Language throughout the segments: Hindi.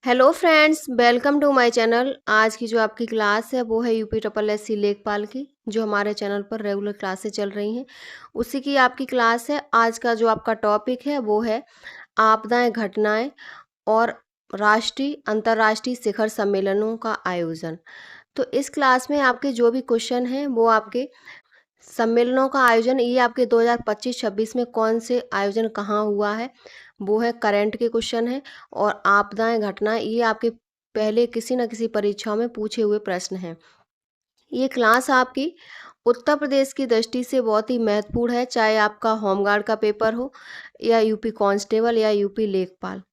Hello friends, welcome to my channel. आज की जो आपकी क्लास है वो है यूपी ट्रिपल एस सी लेखपाल की, जो हमारे चैनल पर रेगुलर क्लासेस चल रही हैं। उसी की आपकी क्लास है। आज का जो आपका टॉपिक है वो है आपदाएं, घटनाएं और राष्ट्रीय अंतर्राष्ट्रीय शिखर सम्मेलनों का आयोजन। तो इस क्लास में आपके जो भी क्वेश्चन हैं वो आपके सम्मेलनों का आयोजन, ये आपके 2025-26 में कौन से आयोजन कहाँ हुआ है, वो है करंट के क्वेश्चन है। और आपदाएं, घटनाएं, ये आपके पहले किसी न किसी परीक्षाओं में पूछे हुए प्रश्न हैं। ये क्लास आपकी उत्तर प्रदेश की दृष्टि से बहुत ही महत्वपूर्ण है, चाहे आपका होमगार्ड का पेपर हो या यूपी कांस्टेबल या यूपी लेखपाल।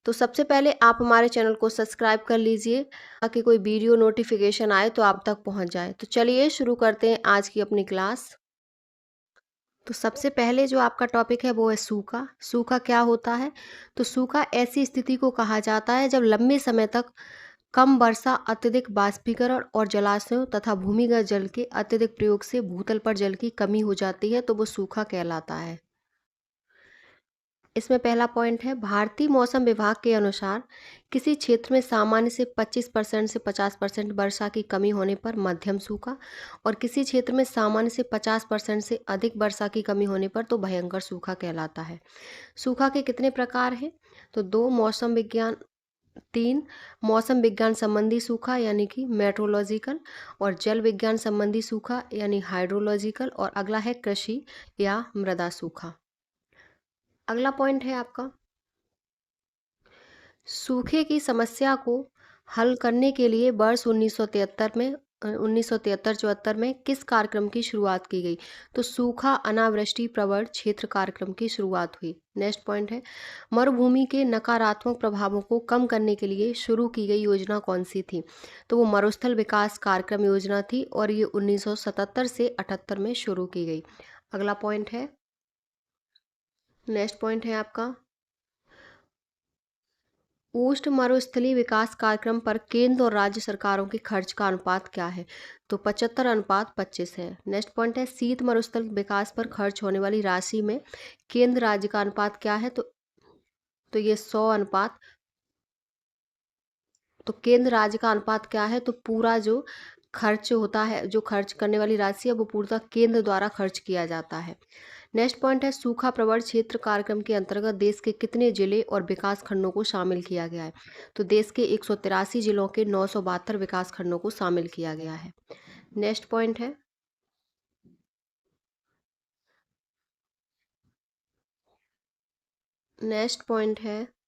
तो सबसे पहले आप हमारे चैनल को सब्सक्राइब कर लीजिए ताकि कोई वीडियो नोटिफिकेशन आए तो आप तक पहुंच जाए। तो चलिए शुरू करते हैं आज की अपनी क्लास। तो सबसे पहले जो आपका टॉपिक है वो है सूखा। सूखा क्या होता है? तो सूखा ऐसी स्थिति को कहा जाता है जब लंबे समय तक कम वर्षा, अत्यधिक बाष्पीकरण और जलाशयों तथा भूमिगत जल के अत्यधिक प्रयोग से भूतल पर जल की कमी हो जाती है, तो वो सूखा कहलाता है। इसमें पहला पॉइंट है, भारतीय मौसम विभाग के अनुसार किसी क्षेत्र में सामान्य से 25% से 50% वर्षा की कमी होने पर मध्यम सूखा और किसी क्षेत्र में सामान्य से 50% से अधिक वर्षा की कमी होने पर तो भयंकर सूखा कहलाता है। सूखा के कितने प्रकार हैं? तो दो, मौसम विज्ञान। तीन, मौसम विज्ञान संबंधी सूखा यानी कि मेट्रोलॉजिकल। और जल विज्ञान संबंधी सूखा यानी हाइड्रोलॉजिकल। और अगला है कृषि या मृदा सूखा। अगला पॉइंट है आपका, सूखे की समस्या को हल करने के लिए वर्ष 1973-74 में किस कार्यक्रम की शुरुआत की गई? तो सूखा अनावृष्टि प्रवण क्षेत्र कार्यक्रम की शुरुआत हुई। नेक्स्ट पॉइंट है, मरुभूमि के नकारात्मक प्रभावों को कम करने के लिए शुरू की गई योजना कौन सी थी? तो वो मरुस्थल विकास कार्यक्रम योजना थी और ये 1977 से 78 में शुरू की गई। अगला पॉइंट है, नेक्स्ट पॉइंट है आपका, ऊष्ण मरुस्थलीय विकास कार्यक्रम पर केंद्र और राज्य सरकारों के खर्च का अनुपात क्या है? तो 75:25 है। नेक्स्ट पॉइंट है, शीत मरुस्थल विकास पर खर्च होने वाली राशि में केंद्र राज्य का अनुपात क्या है? तो ये 100 अनुपात। तो केंद्र राज्य का अनुपात क्या है? तो पूरा जो खर्च होता है, जो खर्च करने वाली राशि है, वो पूर्णतः केंद्र द्वारा खर्च किया जाता है। नेक्स्ट पॉइंट है, सूखा प्रवण क्षेत्र कार्यक्रम के अंतर्गत देश के कितने जिले और विकास खंडों को शामिल किया गया है? तो देश के 183 जिलों के 972 विकास खंडों को शामिल किया गया है। नेक्स्ट पॉइंट है, नेक्स्ट पॉइंट है,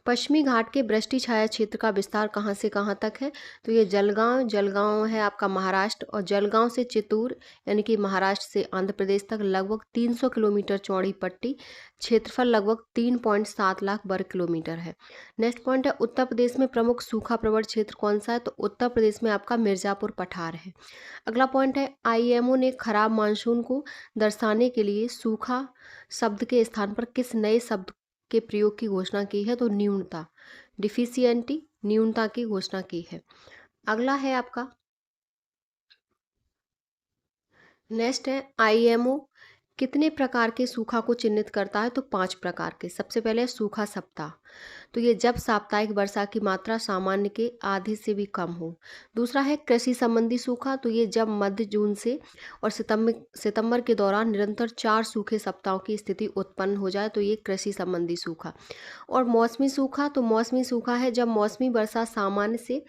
पश्चिमी घाट के वृष्टि छाया क्षेत्र का विस्तार कहाँ से कहाँ तक है? तो ये जलगांव, जलगांव है आपका महाराष्ट्र, और जलगांव से चित्तूर यानी कि महाराष्ट्र से आंध्र प्रदेश तक लगभग 300 किलोमीटर चौड़ी पट्टी, क्षेत्रफल लगभग 3.7 लाख वर्ग किलोमीटर है। नेक्स्ट पॉइंट है, उत्तर प्रदेश में प्रमुख सूखा प्रवण क्षेत्र कौन सा है? तो उत्तर प्रदेश में आपका मिर्जापुर पठार है। अगला पॉइंट है, आईएमओ ने खराब मानसून को दर्शाने के लिए सूखा शब्द के स्थान पर किस नए शब्द के प्रयोग की घोषणा की है? तो न्यूनता, डिफिशियंटी, न्यूनता की घोषणा की है। अगला है आपका, नेक्स्ट है, आईएमओ कितने प्रकार के सूखा को चिन्हित करता है? तो 5 प्रकार के। सबसे पहले सूखा सप्ताह, तो ये जब साप्ताहिक वर्षा की मात्रा सामान्य के आधे से भी कम हो। दूसरा है कृषि संबंधी सूखा, तो ये जब मध्य जून से और सितंबर के दौरान निरंतर 4 सूखे सप्ताहों की स्थिति उत्पन्न हो जाए, तो ये कृषि संबंधी सूखा। और मौसमी सूखा, तो मौसमी सूखा है जब मौसमी वर्षा सामान्य से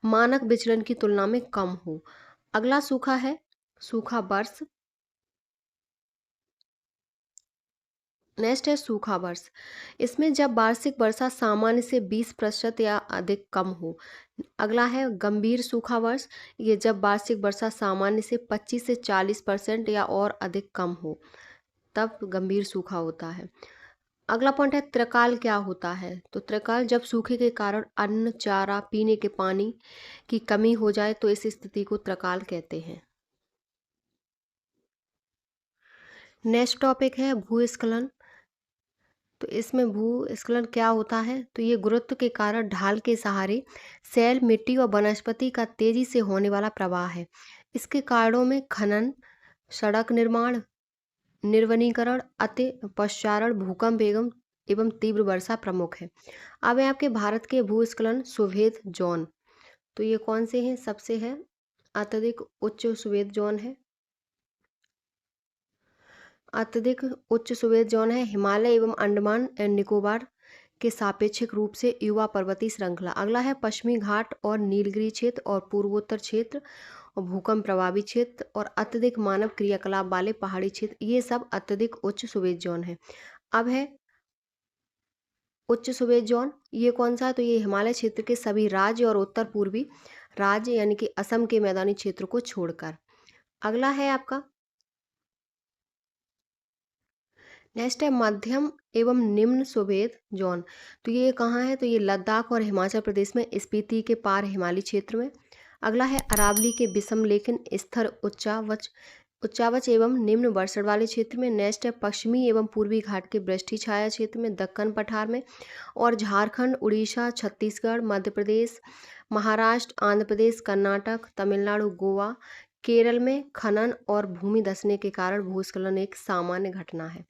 मानक विचलन की तुलना में कम हो। अगला सूखा है सूखा वर्ष। नेक्स्ट है सूखा वर्ष, इसमें जब वार्षिक वर्षा सामान्य से 20% या अधिक कम हो। अगला है गंभीर सूखा वर्ष, ये जब वार्षिक वर्षा सामान्य से 25 से 40% या और अधिक कम हो, तब गंभीर सूखा होता है। अगला पॉइंट है त्रिकाल क्या होता है? तो त्रिकाल जब सूखे के कारण अन्न, चारा, पीने के पानी की कमी हो जाए, तो इस स्थिति को त्रिकाल कहते हैं। नेक्स्ट टॉपिक है भूस्खलन। तो इसमें भूस्खलन क्या होता है? तो ये गुरुत्व के कारण ढाल के सहारे सैल, मिट्टी और वनस्पति का तेजी से होने वाला प्रवाह है। इसके कारणों में खनन, सड़क निर्माण, निर्वनीकरण, अति पशुचारण, भूकंप एवं एवं तीव्र वर्षा प्रमुख है। अब है आपके भारत के भूस्खलन सुभेद जोन, तो ये कौन से हैं? सबसे है अत्यधिक उच्च सुवेद जोन है। अत्यधिक उच्च सुवेद जोन है हिमालय एवं अंडमान एंड निकोबार के सापेक्षिक रूप से युवा पर्वतीय श्रृंखला। अगला है पश्चिमी घाट और नीलगिरी क्षेत्र और पूर्वोत्तर क्षेत्र और भूकंप प्रभावित क्षेत्र और अत्यधिक मानव क्रियाकलाप वाले पहाड़ी क्षेत्र, ये सब अत्यधिक उच्च सुवेद जोन है। अब है उच्च सुवेद जोन, ये कौन सा है? तो ये हिमालय क्षेत्र के सभी राज्य और उत्तर पूर्वी राज्य यानी कि असम के मैदानी क्षेत्र को छोड़कर। अगला है आपका नेक्स्ट है मध्यम एवं निम्न सुवेद जोन, तो ये कहाँ है? तो ये लद्दाख और हिमाचल प्रदेश में स्पीति के पार हिमालयी क्षेत्र में। अगला है अरावली के विषम लेकिन स्थिर उच्चावच एवं निम्न वर्षण वाले क्षेत्र में। नेक्स्ट है पश्चिमी एवं पूर्वी घाट के वृष्टि छाया क्षेत्र में, दक्कन पठार में और झारखंड, उड़ीसा, छत्तीसगढ़, मध्य प्रदेश, महाराष्ट्र, आंध्र प्रदेश, कर्नाटक, तमिलनाडु, गोवा, केरल में खनन और भूमि धंसने के कारण भूस्खलन एक सामान्य घटना है।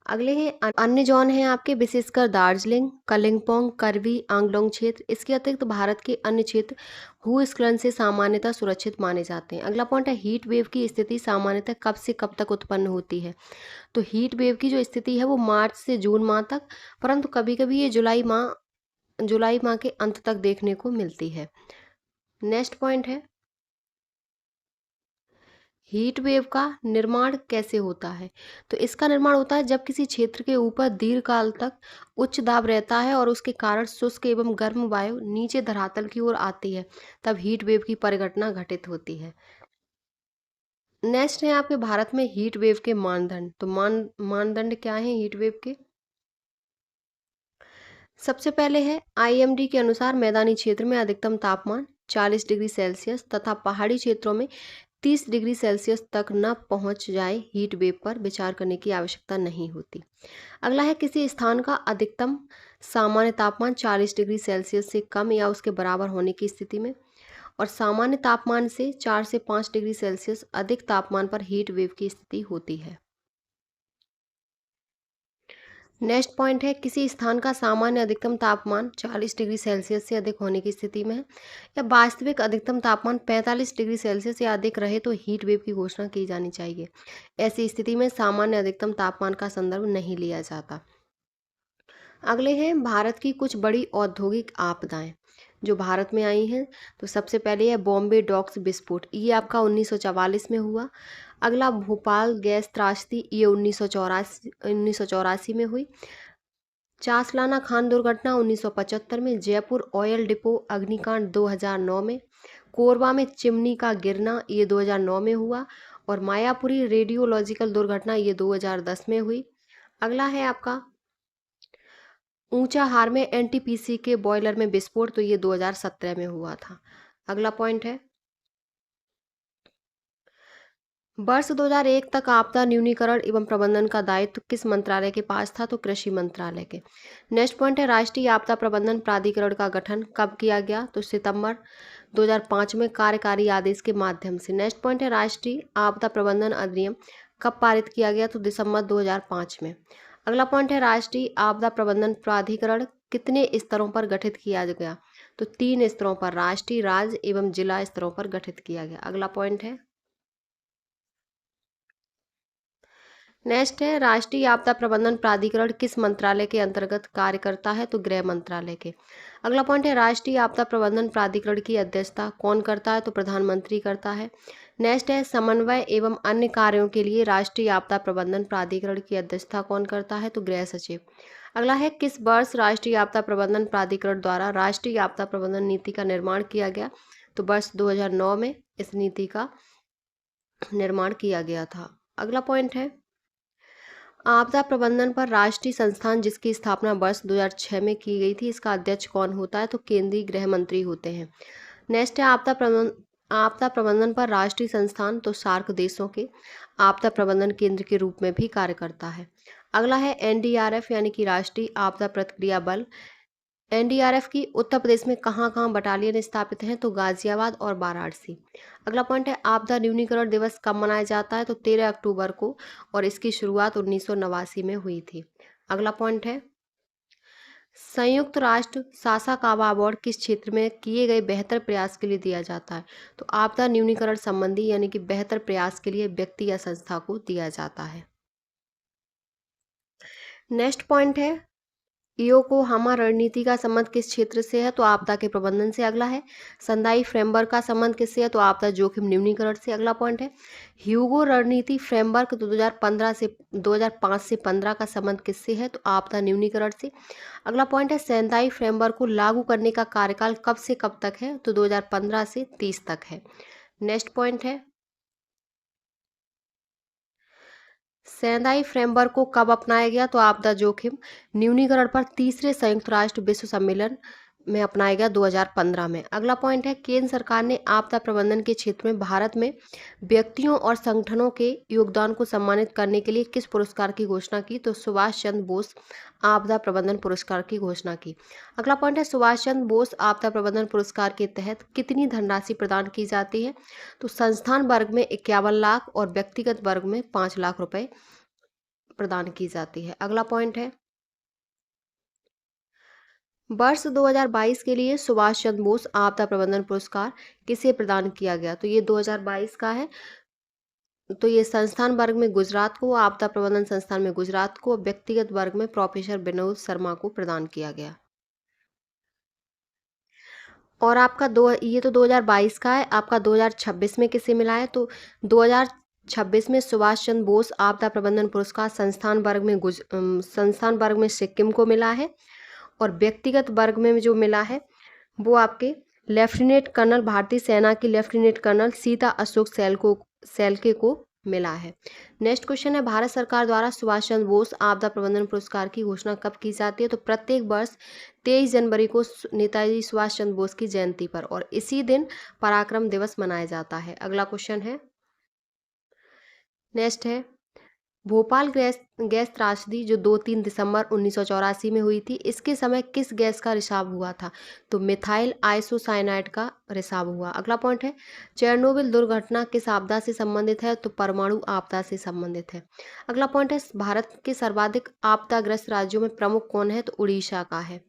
अगले हैं अन्य जोन हैं आपके, विशेषकर दार्जिलिंग, कलिम्पोंग, करवी आंगलोंग क्षेत्र। इसके अतिरिक्त भारत के अन्य क्षेत्र भूस्खलन से सामान्यतः सुरक्षित माने जाते हैं। अगला पॉइंट है हीट वेव की स्थिति सामान्यतः कब से कब तक उत्पन्न होती है? तो हीट वेव की जो स्थिति है वो मार्च से जून माह तक, परंतु कभी कभी ये जुलाई माह के अंत तक देखने को मिलती है। नेक्स्ट पॉइंट है हीट वेव का निर्माण कैसे होता है? तो इसका निर्माण होता है जब किसी क्षेत्र के ऊपर दीर्घकाल तक उच्च दाब रहता है और उसके कारण शुष्क एवं गर्म वायु नीचे धरातल की ओर आती है, तब हीट वेव की परिघटना घटित होती है। नेक्स्ट है आपके भारत में हीट वेव के मानदंड, तो मानदंड क्या है हीट वेव के? सबसे पहले है आईएमडी के अनुसार मैदानी क्षेत्र में अधिकतम तापमान 40 डिग्री सेल्सियस तथा पहाड़ी क्षेत्रों में 30 डिग्री सेल्सियस तक न पहुंच जाए हीट वेव पर विचार करने की आवश्यकता नहीं होती। अगला है किसी स्थान का अधिकतम सामान्य तापमान 40 डिग्री सेल्सियस से कम या उसके बराबर होने की स्थिति में और सामान्य तापमान से 4 से 5 डिग्री सेल्सियस अधिक तापमान पर हीट वेव की स्थिति होती है। नेक्स्ट पॉइंट है किसी स्थान का सामान्य अधिकतम तापमान 40 डिग्री सेल्सियस से अधिक होने की स्थिति में है या वास्तविक अधिकतम तापमान 45 डिग्री सेल्सियस या अधिक रहे तो हीट वेव की घोषणा की जानी चाहिए। ऐसी स्थिति में सामान्य अधिकतम तापमान का संदर्भ नहीं लिया जाता। अगले हैं भारत की कुछ बड़ी औद्योगिक आपदाएं जो भारत में आई हैं। तो सबसे पहले है बॉम्बे डॉक्स विस्फोट, ये आपका 1944 में हुआ। अगला भोपाल गैस त्रासदी, ये 1984 में हुई। चासलाना खान दुर्घटना 1975 में। जयपुर ऑयल डिपो अग्निकांड 2009 में। कोरबा में चिमनी का गिरना, ये 2009 में हुआ। और मायापुरी रेडियोलॉजिकल दुर्घटना, ये 2010 में हुई। अगला है आपका ऊंचाहार में एनटीपीसी के बॉयलर में विस्फोट, तो ये 2017 में हुआ था। अगला पॉइंट है वर्ष 2001 तक आपदा न्यूनीकरण एवं प्रबंधन का दायित्व किस मंत्रालय के पास था? तो कृषि मंत्रालय के। नेक्स्ट पॉइंट है राष्ट्रीय आपदा प्रबंधन प्राधिकरण का गठन कब किया गया? तो सितंबर 2005 में कार्यकारी आदेश के माध्यम से। नेक्स्ट पॉइंट है राष्ट्रीय आपदा प्रबंधन अधिनियम कब पारित किया गया? तो दिसंबर 2005 में। अगला पॉइंट है राष्ट्रीय आपदा प्रबंधन प्राधिकरण कितने स्तरों पर गठित किया गया? तो 3 स्तरों पर, राष्ट्रीय, राज्य एवं जिला स्तरों पर गठित किया गया। अगला पॉइंट है नेक्स्ट है राष्ट्रीय आपदा प्रबंधन प्राधिकरण किस मंत्रालय के अंतर्गत कार्य करता है? तो गृह मंत्रालय के। अगला पॉइंट है राष्ट्रीय आपदा प्रबंधन प्राधिकरण की अध्यक्षता कौन करता है? तो प्रधानमंत्री करता है। नेक्स्ट है समन्वय एवं अन्य कार्यों के लिए राष्ट्रीय आपदा प्रबंधन प्राधिकरण की अध्यक्षता कौन करता है? तो गृह सचिव। अगला है किस वर्ष राष्ट्रीय आपदा प्रबंधन प्राधिकरण द्वारा राष्ट्रीय आपदा प्रबंधन नीति का निर्माण किया गया? तो वर्ष 2009 में इस नीति का निर्माण किया गया था। अगला पॉइंट है आपदा प्रबंधन पर राष्ट्रीय संस्थान जिसकी स्थापना वर्ष 2006 में की गई थी, इसका अध्यक्ष कौन होता है? तो केंद्रीय गृह मंत्री होते हैं। नेक्स्ट है आपदा प्रबंधन पर राष्ट्रीय संस्थान तो सार्क देशों के आपदा प्रबंधन केंद्र के रूप में भी कार्य करता है। अगला है एनडीआरएफ यानी कि राष्ट्रीय आपदा प्रतिक्रिया बल। एनडीआरएफ की उत्तर प्रदेश में कहाँ कहाँ बटालियन स्थापित हैं? तो गाजियाबाद और वाराणसी। अगला पॉइंट है आपदा न्यूनीकरण दिवस कब मनाया जाता है? तो 13 अक्टूबर को और इसकी शुरुआत 1989 में हुई थी। अगला पॉइंट है संयुक्त राष्ट्र सासाकावा अवार्ड किस क्षेत्र में किए गए बेहतर प्रयास के लिए दिया जाता है? तो आपदा न्यूनीकरण संबंधी यानी कि बेहतर प्रयास के लिए व्यक्ति या संस्था को दिया जाता है। नेक्स्ट पॉइंट है, योकोहामा रणनीति का संबंध किस क्षेत्र से है? तो आपदा के प्रबंधन से। अगला है, संदाई फ्रेमवर्क का संबंध किससे है? तो आपदा जोखिम न्यूनीकरण से। अगला पॉइंट है, ह्यूगो रणनीति फ्रेमवर्क 2005 से 15 का संबंध किससे है? तो आपदा न्यूनीकरण से। अगला पॉइंट है, सेंदाई फ्रेमवर्क को लागू करने का कार्यकाल कब से कब तक है? तो 2015 से 30 तक है। नेक्स्ट पॉइंट है, सेंदाई फ्रेमवर्क को कब अपनाया गया? तो आपदा जोखिम न्यूनीकरण पर तीसरे संयुक्त राष्ट्र विश्व सम्मेलन में अपनाया गया 2015 में। अगला पॉइंट है, केंद्र सरकार ने आपदा प्रबंधन के क्षेत्र में भारत में व्यक्तियों और संगठनों के योगदान को सम्मानित करने के लिए किस पुरस्कार की घोषणा की? तो सुभाष चंद्र बोस आपदा प्रबंधन पुरस्कार की घोषणा की। अगला पॉइंट है, सुभाष चंद्र बोस आपदा प्रबंधन पुरस्कार के तहत कितनी धनराशि प्रदान की जाती है? तो संस्थान वर्ग में 51 लाख और व्यक्तिगत वर्ग में 5 लाख रुपए प्रदान की जाती है। अगला पॉइंट है, वर्ष 2022 के लिए सुभाष चंद्र बोस आपदा प्रबंधन पुरस्कार किसे प्रदान किया गया? तो ये 2022 का है। तो ये संस्थान वर्ग में गुजरात को, आपदा प्रबंधन संस्थान में गुजरात को, व्यक्तिगत वर्ग में प्रोफेसर विनोद शर्मा को प्रदान किया गया। और आपका ये तो 2022 का है। आपका 2026 में किसे मिला है? तो 2026 में सुभाष चंद्र बोस आपदा प्रबंधन पुरस्कार संस्थान वर्ग में सिक्किम को मिला है, और व्यक्तिगत वर्ग में जो मिला है वो आपके लेफ्टिनेंट कर्नल, भारतीय सेना की लेफ्टिनेंट कर्नल सीता अशोक सैलके को मिला है। नेक्स्ट क्वेश्चन है, भारत सरकार द्वारा सुभाष चंद्र बोस आपदा प्रबंधन पुरस्कार की घोषणा कब की जाती है? तो प्रत्येक वर्ष 23 जनवरी को नेताजी सुभाष चंद्र बोस की जयंती पर, और इसी दिन पराक्रम दिवस मनाया जाता है। अगला क्वेश्चन है, नेक्स्ट है, भोपाल गैस त्रासदी जो 2-3 दिसंबर 1984 में हुई थी, इसके समय किस गैस का रिसाव हुआ था? तो मिथाइल आइसोसाइनाइड का रिसाव हुआ। अगला पॉइंट है, चेरनोबिल दुर्घटना किस आपदा से संबंधित है? तो परमाणु आपदा से संबंधित है। अगला पॉइंट है, भारत के सर्वाधिक आपदाग्रस्त राज्यों में प्रमुख कौन है? तो उड़ीसा का है।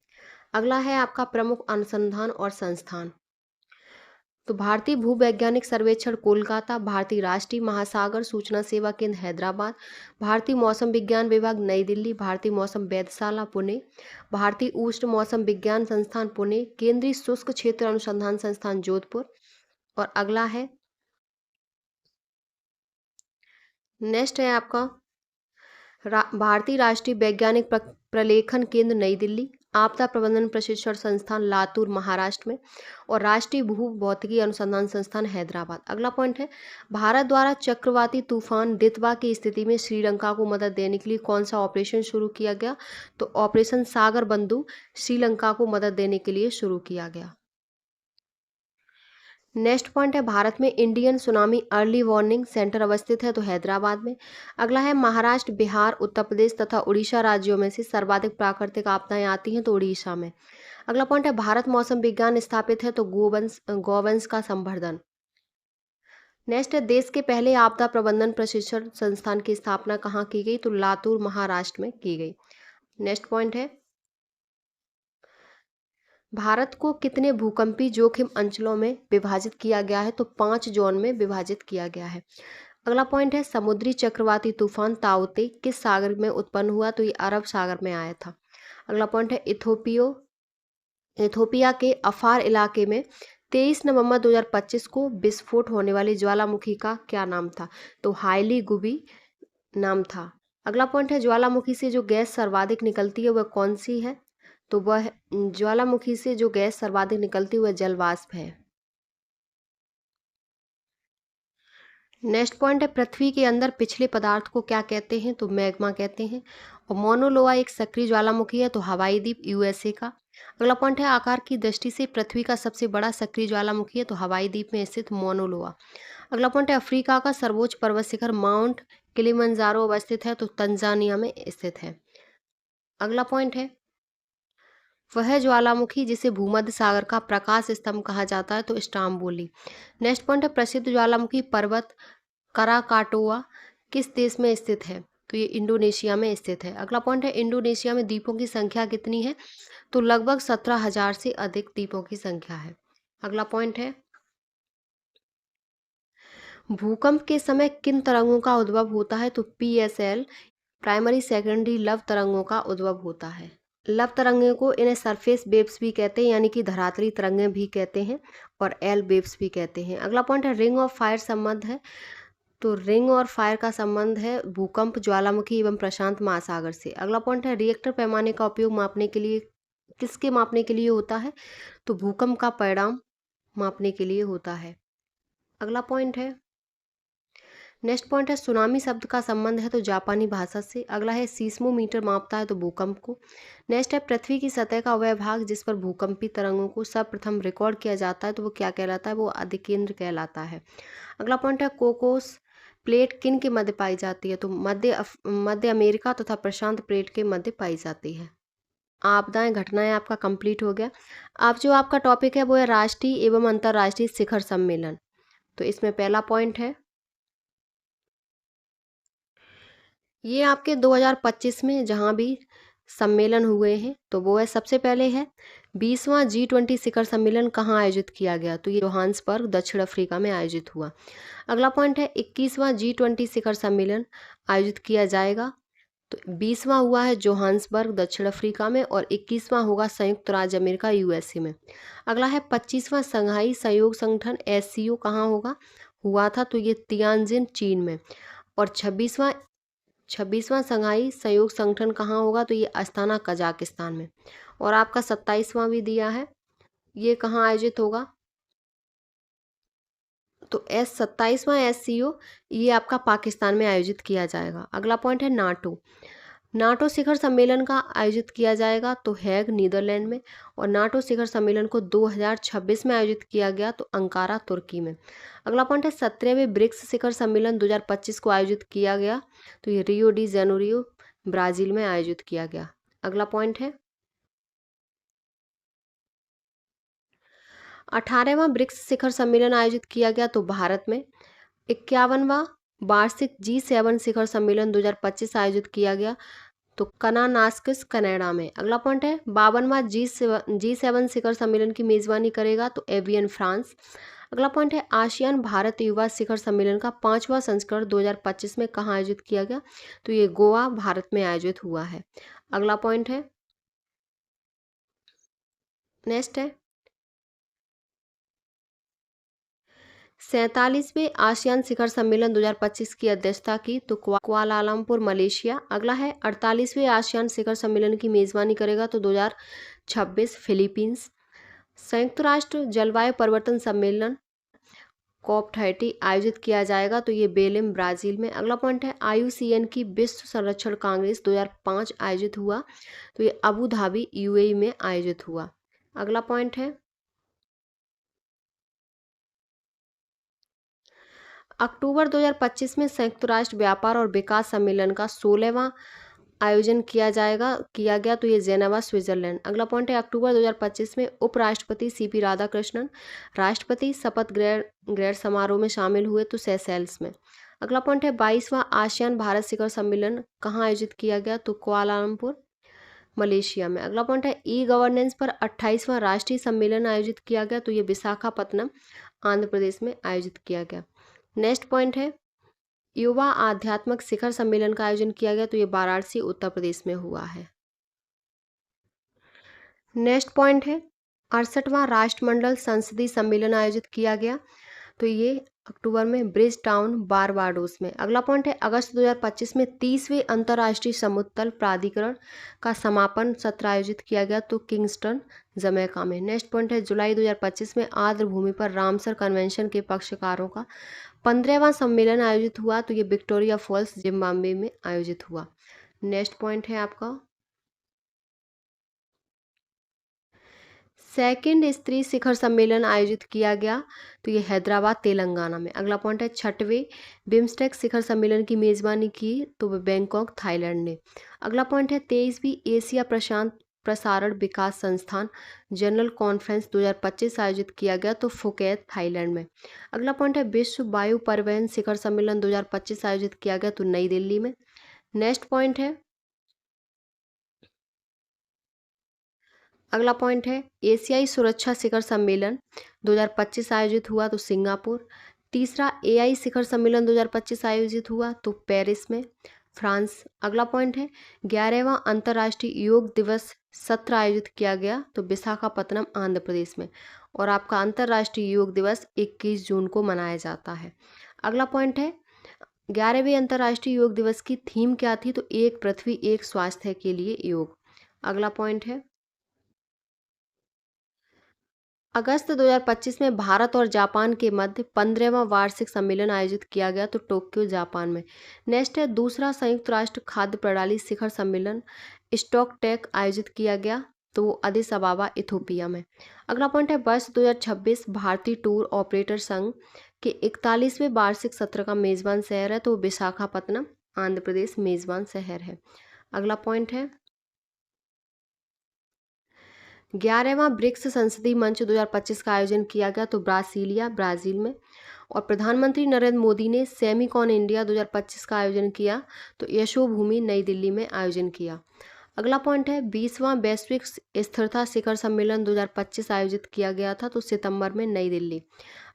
अगला है आपका प्रमुख अनुसंधान और संस्थान। तो भारतीय भूवैज्ञानिक सर्वेक्षण कोलकाता, भारतीय राष्ट्रीय महासागर सूचना सेवा केंद्र हैदराबाद, भारतीय मौसम विज्ञान विभाग नई दिल्ली, भारतीय मौसम वेधशाला पुणे, भारतीय उष्ण मौसम विज्ञान संस्थान पुणे, केंद्रीय शुष्क क्षेत्र अनुसंधान संस्थान जोधपुर। और अगला है, नेक्स्ट है आपका भारतीय राष्ट्रीय वैज्ञानिक प्रलेखन केंद्र नई दिल्ली, आपदा प्रबंधन प्रशिक्षण संस्थान लातूर महाराष्ट्र में, और राष्ट्रीय भू भौतिकी अनुसंधान संस्थान हैदराबाद। अगला पॉइंट है, भारत द्वारा चक्रवाती तूफान दितवा की स्थिति में श्रीलंका को मदद देने के लिए कौन सा ऑपरेशन शुरू किया गया? तो ऑपरेशन सागर बंधु श्रीलंका को मदद देने के लिए शुरू किया गया। नेक्स्ट पॉइंट है, भारत में Indian tsunami early warning centre अवस्थित है? तो हैदराबाद में। अगला है, महाराष्ट्र, बिहार, उत्तर प्रदेश तथा उड़ीसा राज्यों में से सर्वाधिक प्राकृतिक आपदाएं आती हैं? तो उड़ीसा में। अगला पॉइंट है, भारत मौसम विज्ञान स्थापित है? तो गोवंश का संवर्धन। नेक्स्ट है, देश के पहले आपदा प्रबंधन प्रशिक्षण संस्थान की स्थापना कहाँ की गई? तो लातूर महाराष्ट्र में की गई। नेक्स्ट पॉइंट है, भारत को कितने भूकंपीय जोखिम अंचलों में विभाजित किया गया है? तो 5 जोन में विभाजित किया गया है। अगला पॉइंट है, समुद्री चक्रवाती तूफान ताउते किस सागर में उत्पन्न हुआ? तो ये अरब सागर में आया था। अगला पॉइंट है, इथोपिया के अफार इलाके में 23 नवंबर 2025 को विस्फोट होने वाली ज्वालामुखी का क्या नाम था? तो हाइली गुबी नाम था। अगला पॉइंट है, ज्वालामुखी से जो गैस सर्वाधिक निकलती है वह कौन सी है? तो वह ज्वालामुखी से जो गैस सर्वाधिक निकलती है वह जलवाष्प है। नेक्स्ट पॉइंट है, पृथ्वी के अंदर पिछले पदार्थ को क्या कहते हैं? तो मैग्मा कहते हैं। और मोनोलोआ एक सक्रिय ज्वालामुखी है? तो हवाई द्वीप यूएसए का। अगला पॉइंट है, आकार की दृष्टि से पृथ्वी का सबसे बड़ा सक्रिय ज्वालामुखी है? तो हवाई द्वीप में स्थित मोनोलोआ। अगला पॉइंट है, अफ्रीका का सर्वोच्च पर्वत शिखर माउंट किलिमंजारो अवस्थित है? तो तंजानिया में स्थित है। अगला पॉइंट है, वह ज्वालामुखी जिसे भूमध्य सागर का प्रकाश स्तंभ कहा जाता है? तो स्ट्राम्बोली। नेक्स्ट पॉइंट है, प्रसिद्ध ज्वालामुखी पर्वत कराकाटोआ किस देश में स्थित है? तो ये इंडोनेशिया में स्थित है। अगला पॉइंट है, इंडोनेशिया में द्वीपों की संख्या कितनी है? तो लगभग 17,000 से अधिक द्वीपों की संख्या है। अगला पॉइंट है, भूकंप के समय किन तरंगों का उद्भव होता है? तो PSL प्राइमरी सेकेंडरी लव तरंगों का उद्भव होता है। लव तरंगों को इन्हें सरफेस वेव्स भी कहते हैं, यानी कि धरातली तरंगें भी कहते हैं, और एल वेव्स भी कहते हैं। अगला पॉइंट है, रिंग ऑफ फायर संबंध है। तो रिंग और फायर का संबंध है भूकंप, ज्वालामुखी एवं प्रशांत महासागर से। अगला पॉइंट है, रिएक्टर पैमाने का उपयोग मापने के लिए किसके मापने के लिए होता है? तो भूकंप का परिणाम मापने के लिए होता है। अगला पॉइंट है, नेक्स्ट पॉइंट है, सुनामी शब्द का संबंध है तो जापानी भाषा से। अगला है, सीस्मोमीटर मापता है तो भूकंप को। नेक्स्ट है, पृथ्वी की सतह का वह भाग जिस पर भूकंपी तरंगों को सर्वप्रथम रिकॉर्ड किया जाता है तो वो क्या कहलाता है? वो अधिकेंद्र कहलाता है। अगला पॉइंट है, कोकोस प्लेट किन के मध्य पाई जाती है? तो मध्य अमेरिका तथा प्रशांत प्लेट के मध्य पाई जाती है। आपदाएं घटनाएं आपका कंप्लीट हो गया। अब जो आपका टॉपिक है वो है राष्ट्रीय एवं अंतर्राष्ट्रीय शिखर सम्मेलन। तो इसमें पहला पॉइंट है, ये आपके 2025 में जहाँ भी सम्मेलन हुए हैं तो वो है, सबसे पहले है 20वां G20 शिखर सम्मेलन कहाँ आयोजित किया गया? तो ये जोहान्सबर्ग दक्षिण अफ्रीका में आयोजित हुआ। अगला पॉइंट है, 21वां G20 शिखर सम्मेलन आयोजित किया जाएगा। तो 20वां हुआ है जोहान्सबर्ग दक्षिण अफ्रीका में, और 21वां होगा संयुक्त राज्य अमेरिका USA में। अगला है 25वां संघाई सहयोग संगठन SCO कहाँ हुआ था? तो ये तियानजिन चीन में। और 26वां संघाई सहयोग संगठन कहाँ होगा? तो ये अस्ताना कजाकिस्तान में। और आपका 27वां भी दिया है, ये कहाँ आयोजित होगा? तो 27वां SCO ये आपका पाकिस्तान में आयोजित किया जाएगा। अगला पॉइंट है, नाटो शिखर सम्मेलन का आयोजित किया जाएगा तो हैग नीदरलैंड में। और नाटो शिखर सम्मेलन को 2026 में आयोजित किया गया तो अंकारा तुर्की में। अगला पॉइंट है, 17वें ब्रिक्स शिखर सम्मेलन 2025 को आयोजित किया गया तो ये रियो डी जेनेरियो ब्राजील में आयोजित किया गया। अगला पॉइंट है, 18वां ब्रिक्स शिखर सम्मेलन आयोजित किया गया तो भारत में। 51वां वार्षिक G7 शिखर सम्मेलन 2025 आयोजित किया गया तो कनानास्किस कनाडा में। अगला पॉइंट है, 52वां G7 शिखर सम्मेलन की मेजबानी करेगा तो एवियन फ्रांस। अगला पॉइंट है, आसियान भारत युवा शिखर सम्मेलन का 5वां संस्करण 2025 में कहाँ आयोजित किया गया? तो ये गोवा भारत में आयोजित हुआ है। अगला पॉइंट है, नेक्स्ट है, 47वें आसियान शिखर सम्मेलन 2025 की अध्यक्षता की तो कुआलालंपुर मलेशिया। अगला है, 48वें आसियान शिखर सम्मेलन की मेजबानी करेगा तो 2026 फिलीपींस। संयुक्त राष्ट्र जलवायु परिवर्तन सम्मेलन COP30 आयोजित किया जाएगा तो ये बेलिम ब्राज़ील में। अगला पॉइंट है, IUCN की विश्व संरक्षण कांग्रेस 2005 आयोजित हुआ तो ये अबू धाबी UAE में आयोजित हुआ। अगला पॉइंट है, अक्टूबर 2025 में संयुक्त राष्ट्र व्यापार और विकास सम्मेलन का 16वां आयोजन किया गया तो ये जेनेवा स्विट्जरलैंड। अगला पॉइंट है, अक्टूबर 2025 में उपराष्ट्रपति CP राधाकृष्णन राष्ट्रपति शपथ ग्रहण समारोह में शामिल हुए तो सेशेल्स में। अगला पॉइंट है, 22वां आसियान भारत शिखर सम्मेलन कहाँ आयोजित किया गया? तो कुआलालंपुर मलेशिया में। अगला पॉइंट है, ई गवर्नेंस पर 28वां राष्ट्रीय सम्मेलन आयोजित किया गया तो ये विशाखापत्तनम आंध्र प्रदेश में आयोजित किया गया। नेक्स्ट पॉइंट है, युवा आध्यात्मिक शिखर सम्मेलन का आयोजन किया गया तो ये वाराणसी उत्तर प्रदेश में हुआ है। नेक्स्ट पॉइंट है, 68वां राष्ट्रमंडल संसदीय सम्मेलन आयोजित किया गया तो ये अक्टूबर में ब्रिज टाउन बारबाडोस में। अगला पॉइंट है, अगस्त 2025 में 30वें अंतर्राष्ट्रीय समुद्र प्राधिकरण का समापन सत्र आयोजित किया गया तो किंगस्टन जमैका में। नेक्स्ट पॉइंट है, जुलाई 2025 में आर्द्र भूमि पर रामसर कन्वेंशन के पक्षकारों का 15वां सम्मेलन आयोजित हुआ तो ये विक्टोरिया फॉल्स जिम्बाब्वे में आयोजित हुआ। नेक्स्ट पॉइंट है आपका, सेकंड स्त्री शिखर सम्मेलन आयोजित किया गया तो ये हैदराबाद तेलंगाना में। अगला पॉइंट है, 6वें बिम्स्टेक शिखर सम्मेलन की मेजबानी की तो वह बैंकॉक थाईलैंड ने। अगला पॉइंट है, 23वीं एशिया प्रशांत प्रसारण विकास संस्थान जनरल कॉन्फ्रेंस 2025 आयोजित किया गया तो फुकेत थाईलैंड में। अगला पॉइंट है, विश्व वायु परिवहन शिखर सम्मेलन 2025 आयोजित किया गया तो नई दिल्ली में। नेक्स्ट पॉइंट है, अगला पॉइंट है एशियाई सुरक्षा शिखर सम्मेलन 2025 आयोजित हुआ तो सिंगापुर। तीसरा एआई शिखर सम्मेलन 2025 आयोजित हुआ तो पेरिस में, फ्रांस। अगला पॉइंट है 11वां अंतर्राष्ट्रीय योग दिवस सत्र आयोजित किया गया तो विशाखापत्तनम आंध्र प्रदेश में, और आपका अंतर्राष्ट्रीय योग दिवस 21 जून को मनाया जाता है। अगला पॉइंट है 11वें अंतर्राष्ट्रीय योग दिवस की थीम क्या थी तो एक पृथ्वी एक स्वास्थ्य के लिए योग। अगला पॉइंट है अगस्त 2025 में भारत और जापान के मध्य 15वां वार्षिक सम्मेलन आयोजित किया गया तो टोक्यो जापान में। नेक्स्ट है दूसरा संयुक्त राष्ट्र खाद्य प्रणाली शिखर सम्मेलन स्टॉक टेक आयोजित किया गया तो वो अदिस अबाबा इथोपिया में। अगला पॉइंट है वर्ष 2026 भारतीय टूर ऑपरेटर संघ के 41वें वार्षिक सत्र का मेजबान शहर है तो वो विशाखापत्तनम आंध्र प्रदेश मेजबान शहर है। अगला पॉइंट है 11वां ब्रिक्स संसदीय मंच 2025 का आयोजन किया गया तो ब्रासीलिया ब्राज़ील में, और प्रधानमंत्री नरेंद्र मोदी ने सेमिकॉन इंडिया 2025 का आयोजन किया तो यशोभूमि नई दिल्ली में आयोजन किया। अगला पॉइंट है 20वां वैश्विक स्थिरता शिखर सम्मेलन 2025 आयोजित किया गया था तो सितंबर में नई दिल्ली।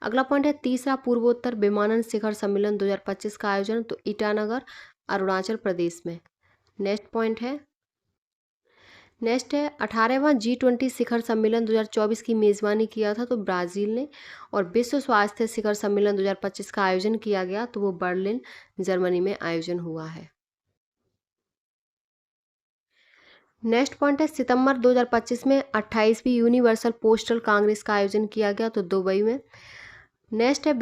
अगला पॉइंट है तीसरा पूर्वोत्तर विमानन शिखर सम्मेलन 2025 का आयोजन तो ईटानगर अरुणाचल प्रदेश में। नेक्स्ट है 18वां G20 शिखर सम्मेलन 2024 की मेज़बानी किया था तो ब्राज़ील ने, और विश्व स्वास्थ्य शिखर सम्मेलन 2025 का आयोजन किया गया तो वो बर्लिन जर्मनी में आयोजन हुआ है। नेक्स्ट पॉइंट है सितंबर 2025 में 28वीं यूनिवर्सल पोस्टल कांग्रेस का आयोजन किया गया तो दुबई में। नेक्स्ट है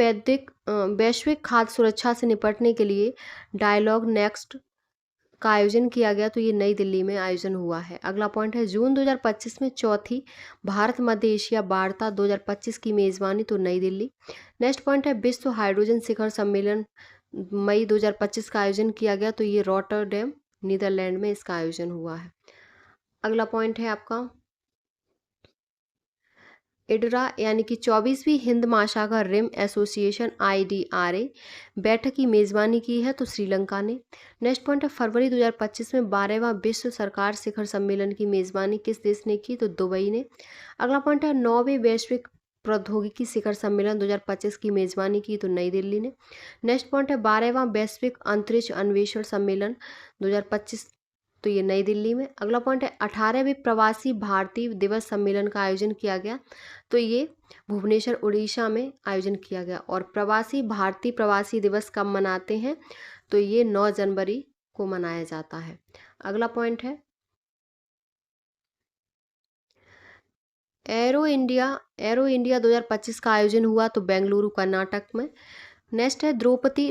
वैश्विक खाद्य सुरक्षा से निपटने के लिए डायलॉग नेक्स्ट का आयोजन किया गया तो ये नई दिल्ली में आयोजन हुआ है। अगला पॉइंट है जून 2025 में चौथी भारत मध्य एशिया वार्ता 2025 की मेज़बानी तो नई दिल्ली। नेक्स्ट पॉइंट है विश्व हाइड्रोजन शिखर सम्मेलन मई 2025 का आयोजन किया गया तो ये रॉटरडैम नीदरलैंड में इसका आयोजन हुआ है। अगला पॉइंट है आपका इडरा यानी कि 24वीं हिंद महासागर रिम एसोसिएशन IDRA बैठक की मेज़बानी की है तो श्रीलंका ने। नेक्स्ट पॉइंट है फरवरी 2025 में 12वां विश्व सरकार शिखर सम्मेलन की मेज़बानी किस देश ने की तो दुबई ने। अगला पॉइंट है 9वें वैश्विक प्रौद्योगिकी शिखर सम्मेलन 2025 की मेज़बानी की तो नई दिल्ली ने। नेक्स्ट पॉइंट है 12वां वैश्विक अंतरिक्ष अन्वेषण सम्मेलन 2025 तो ये नई दिल्ली में। अगला पॉइंट है 18वें प्रवासी भारतीय दिवस सम्मेलन का आयोजन किया गया तो ये भुवनेश्वर उड़ीसा में आयोजन किया गया, और प्रवासी दिवस कब मनाते हैं तो ये 9 जनवरी को मनाया जाता है। अगला पॉइंट है एरो इंडिया 2025 का आयोजन हुआ तो बेंगलुरु कर्नाटक में। नेक्स्ट है